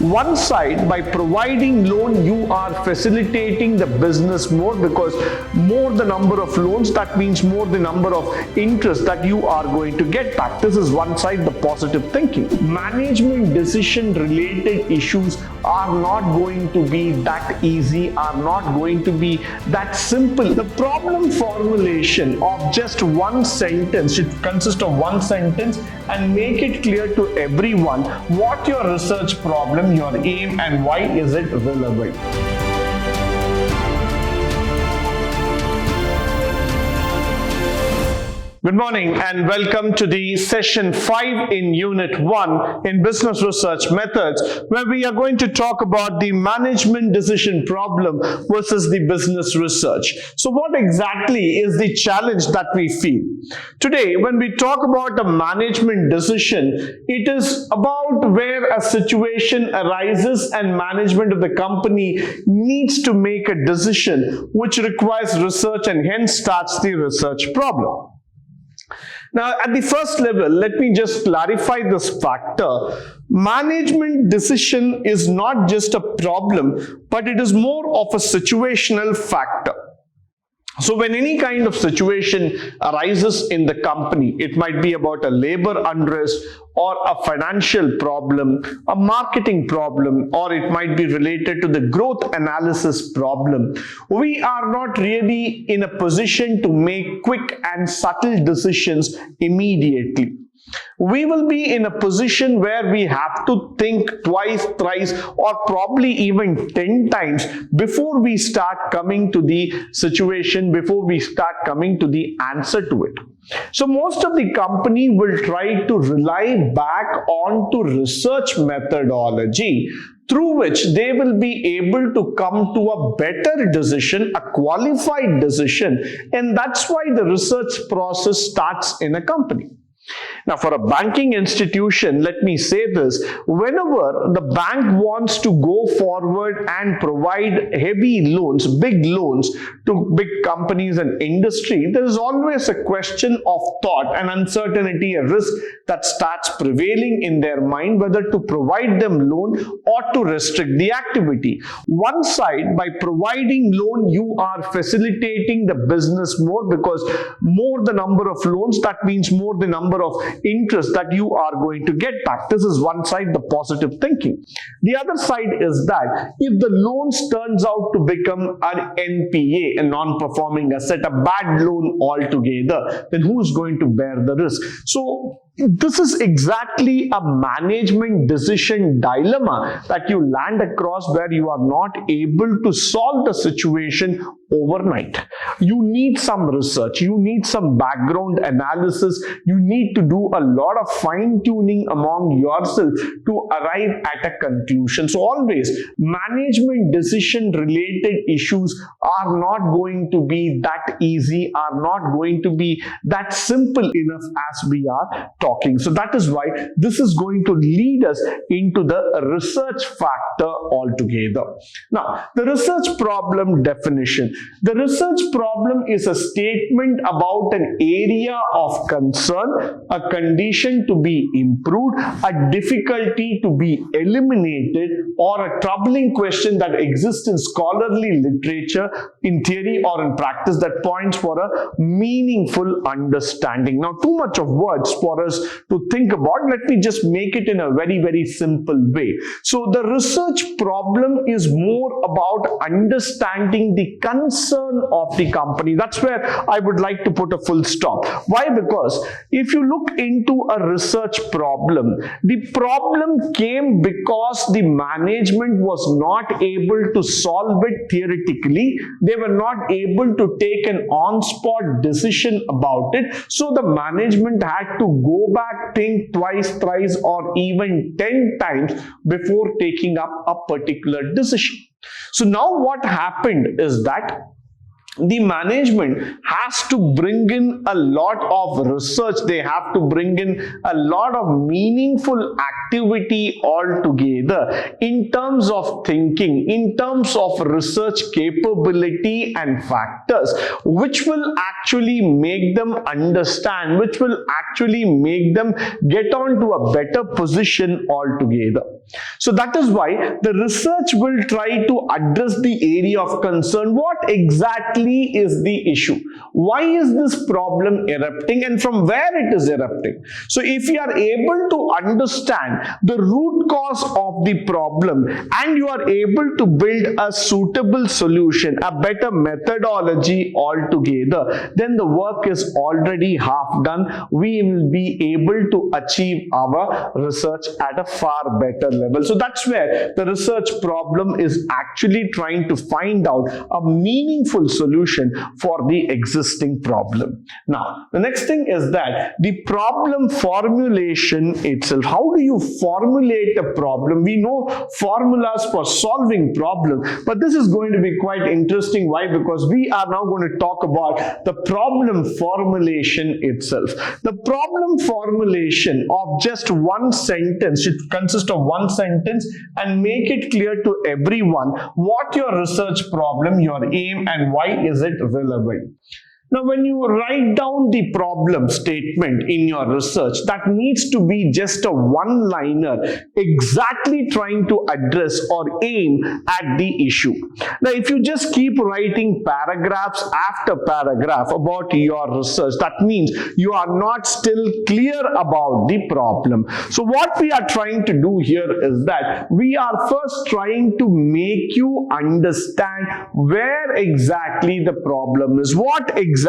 One side, by providing loan, you are facilitating the business more, because more the number of loans, that means more the number of interest that you are going to get back. This is one side, the positive thinking. Management decision related issues are not going to be that easy, are not going to be that simple. The problem formulation of just one sentence should consist of one sentence and make it clear to everyone what your research problem, your aim, and why is it relevant. Good morning and welcome to the session 5 in unit 1 in business research methods, where we are going to talk about the management decision problem versus the business research. So what exactly is the challenge that we feel? Today, when we talk about a management decision, it is about where a situation arises and management of the company needs to make a decision which requires research and hence starts the research problem. Now, at the first level, let me just clarify this factor. Management decision is not just a problem, but it is more of a situational factor. So when any kind of situation arises in the company, it might be about a labor unrest or a financial problem, a marketing problem, or it might be related to the growth analysis problem. We are not really in a position to make quick and subtle decisions immediately. We will be in a position where we have to think twice, thrice, or probably even 10 times before we start coming to the situation, before we start coming to the answer to it. So most of the company will try to rely back onto research methodology, through which they will be able to come to a better decision, a qualified decision, and that's why the research process starts in a company. Now, for a banking institution, let me say this: whenever the bank wants to go forward and provide heavy loans, big loans to big companies and industry, there is always a question of thought and uncertainty, a risk that starts prevailing in their mind, whether to provide them loan or to restrict the activity. One side, by providing loan, you are facilitating the business more, because more the number of loans, that means more the number of interest that you are going to get back. This is one side, the positive thinking. The other side is that if the loans turns out to become an NPA, a non-performing asset, a bad loan altogether, then who is going to bear the risk? So this is exactly a management decision dilemma that you land across, where you are not able to solve the situation overnight. You need some research, you need some background analysis, you need to do a lot of fine-tuning among yourself to arrive at a conclusion. So always, management decision related issues are not going to be that easy, are not going to be that simple enough as we are talking. So that is why this is going to lead us into the research factor altogether. Now, the research problem definition. The research problem is a statement about an area of concern, a condition to be improved, a difficulty to be eliminated, or a troubling question that exists in scholarly literature, in theory or in practice, that points for a meaningful understanding. Now, too much of words for us to think about. Let me just make it in a very, very simple way. So the research problem is more about understanding the concern of the company. That's where I would like to put a full stop. Why? Because if you look into a research problem, the problem came because the management was not able to solve it theoretically. They were not able to take an on-spot decision about it. So the management had to go back, think twice, thrice, or even 10 times before taking up a particular decision. So now what happened is that the management has to bring in a lot of research. They have to bring in a lot of meaningful activity altogether in terms of thinking, in terms of research capability and factors, which will actually make them understand, which will actually make them get on to a better position altogether. So that is why the research will try to address the area of concern. What exactly is the issue? Why is this problem erupting and from where it is erupting? So if you are able to understand the root cause of the problem and you are able to build a suitable solution, a better methodology altogether, then the work is already half done. We will be able to achieve our research at a far better level. So that's where the research problem is actually trying to find out a meaningful solution for the existing problem. Now, the next thing is that the problem formulation itself. How do you formulate a problem? We know formulas for solving problems, but this is going to be quite interesting. Why? Because we are now going to talk about the problem formulation itself. The problem formulation of just one sentence should consist of one sentence and make it clear to everyone what your research problem, your aim, and why is it relevant. Now, when you write down the problem statement in your research, that needs to be just a one-liner exactly trying to address or aim at the issue. Now, if you just keep writing paragraphs after paragraph about your research, that means you are not still clear about the problem. So what we are trying to do here is that we are first trying to make you understand where exactly the problem is, what exactly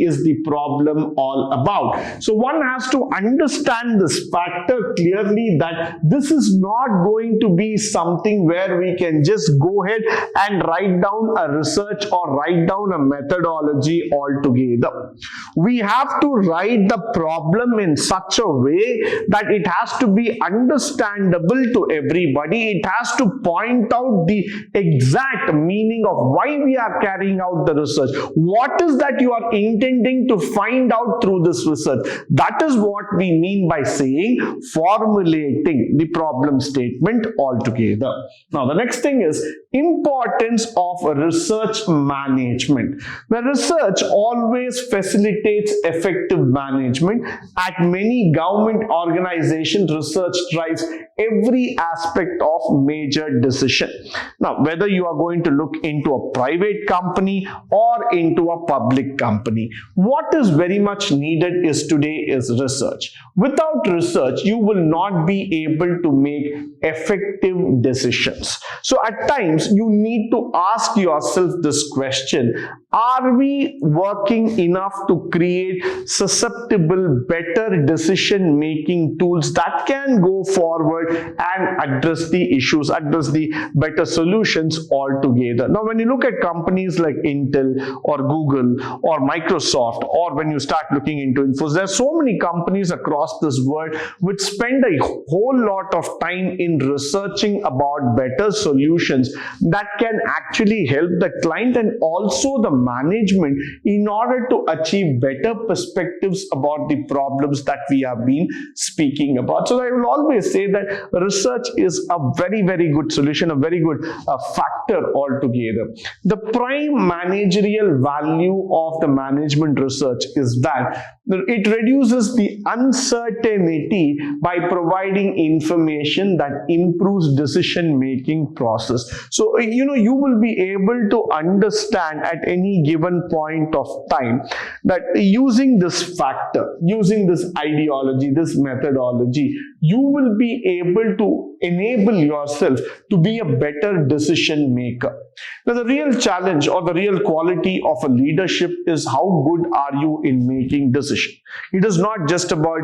is the problem all about. So one has to understand this factor clearly, that this is not going to be something where we can just go ahead and write down a research or write down a methodology altogether. We have to write the problem in such a way that it has to be understandable to everybody. It has to point out the exact meaning of why we are carrying out the research. What is that you are intending to find out through this research? That is what we mean by saying formulating the problem statement altogether. Now, the next thing is importance of research management. The research always facilitates effective management. At many government organizations, research drives every aspect of major decision. Now, whether you are going to look into a private company or into a public company, what is very much needed is today is research. Without research, you will not be able to make effective decisions. So at times, you need to ask yourself this question: are we working enough to create susceptible, better decision-making tools that can go forward and address the issues, address the better solutions altogether? Now, when you look at companies like Intel or Google or Microsoft, or when you start looking into Infosys, there are so many companies across this world which spend a whole lot of time in researching about better solutions that can actually help the client and also the management in order to achieve better perspectives about the problems that we have been speaking about. So I will always say that research is a very, very good solution, a very good factor altogether. The prime managerial value of the management research is that it reduces the uncertainty by providing information that improves decision-making process. So, you will be able to understand at any given point of time that using this factor, using this ideology, this methodology, you will be able to enable yourself to be a better decision maker. Now, the real challenge or the real quality of a leadership is how good are you in making decisions. decision. It is not just about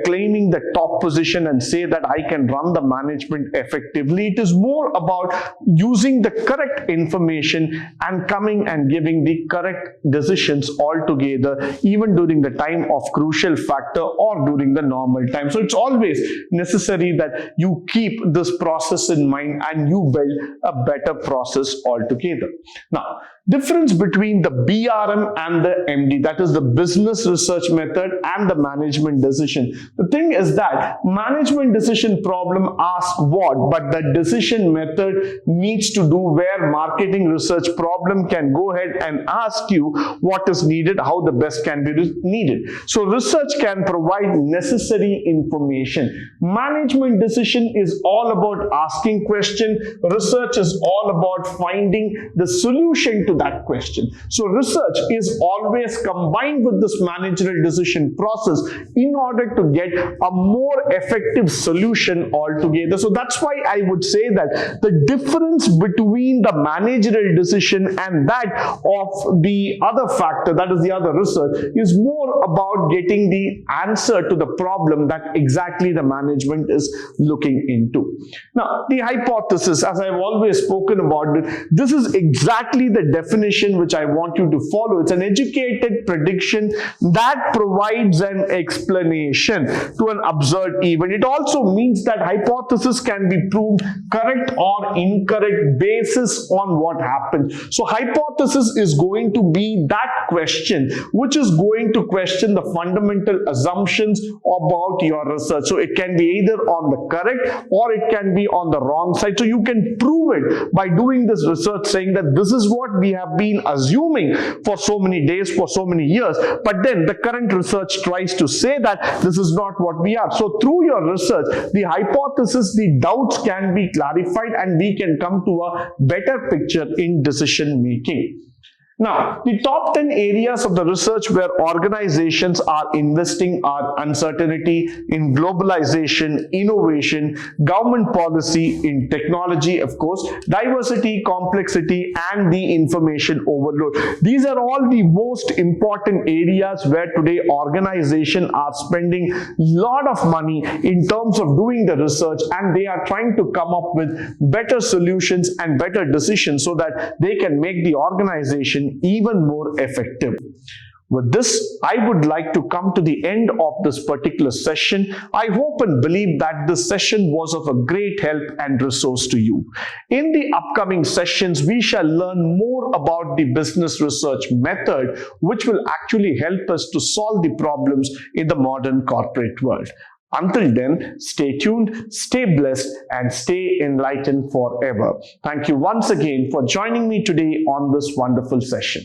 claiming the top position and say that I can run the management effectively. It is more about using the correct information and coming and giving the correct decisions altogether, even during the time of crucial factor or during the normal time. So it's always necessary that you keep this process in mind and you build a better process altogether. Now, difference between the BRM and the MD, that is the business research method and the management decision. The thing is that management decision problem asks what, but the decision method needs to do where marketing research problem can go ahead and ask you what is needed, how the best can be needed. So research can provide necessary information. Management decision is all about asking question. Research is all about finding the solution to that question. So research is always combined with this managerial decision process in order to get a more effective solution altogether. So that's why I would say that the difference between the managerial decision and that of the other factor, that is the other research, is more about getting the answer to the problem that exactly the management is looking into. Now, the hypothesis, as I've always spoken about it, this is exactly the definition which I want you to follow. It's an educated prediction that provides an explanation to an observed event. It also means that hypothesis can be proved correct or incorrect basis on what happened. So hypothesis is going to be that question which is going to question the fundamental assumptions about your research. So it can be either on the correct or it can be on the wrong side. So you can prove it by doing this research, saying that this is what we have been assuming for so many days, for so many years, but then the current research tries to say that this is not what we are. So through your research, the hypothesis, the doubts can be clarified and we can come to a better picture in decision making. Now, the top 10 areas of the research where organizations are investing are uncertainty in globalization, innovation, government policy, in technology, of course, diversity, complexity, and the information overload. These are all the most important areas where today organizations are spending a lot of money in terms of doing the research, and they are trying to come up with better solutions and better decisions so that they can make the organization even more effective. With this, I would like to come to the end of this particular session. I hope and believe that this session was of a great help and resource to you. In the upcoming sessions, we shall learn more about the business research method, which will actually help us to solve the problems in the modern corporate world. Until then, stay tuned, stay blessed, and stay enlightened forever. Thank you once again for joining me today on this wonderful session.